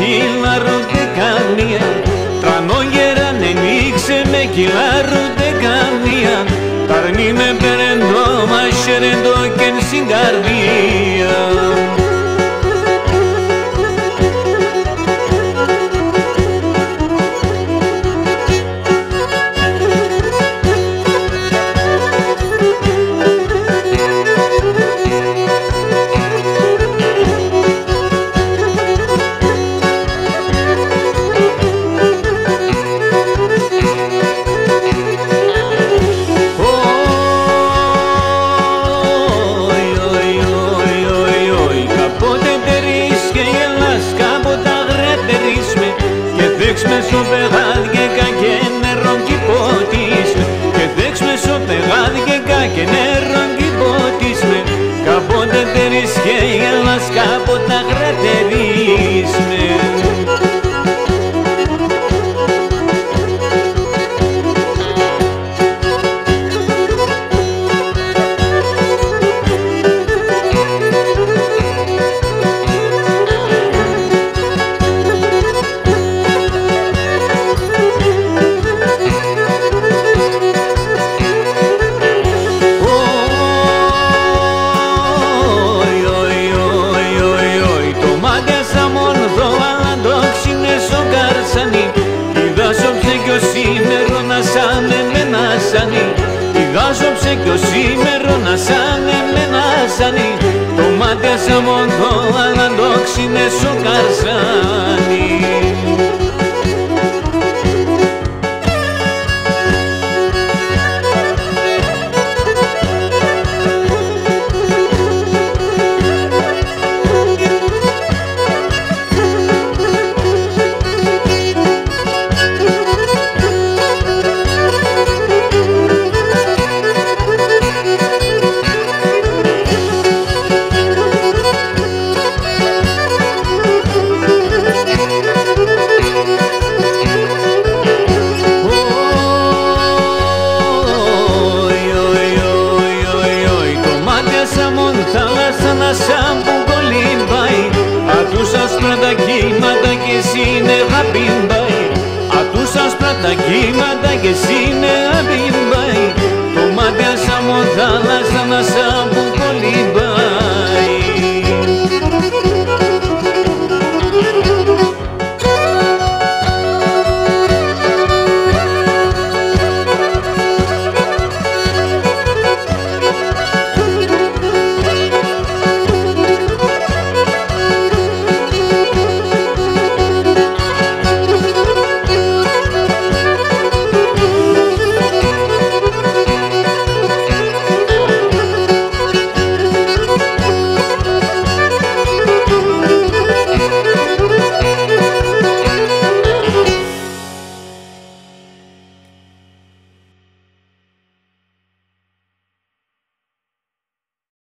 κυλάρονται καμία. Τρανόγερα νενίξε με κυλάρονται καμία. Ταρνί με περεντώ, μα σερεντώ και στην καρδία. με στο πεγάδικα και νερόν κι ποτίσμε και δέξ με στο πεγάδικα και νερόν κι ποτίσμε κάποτε τερίσχε η Ελλάς κάποτε αγρατερίσμε. Ηγάζοψε κι ο σήμερα να σαν εμένα σανί το μάτι σαν μόνο αλλά το ξύνε στο καρσάνι. Σαν που κολυμπάει ατούς άσπρα τα κύματα και σύννεφα πιμπάει ατούς άσπρα τα κύματα και σύννεφα πιμπάει το μάτι σαν μου θάλασσα να σαν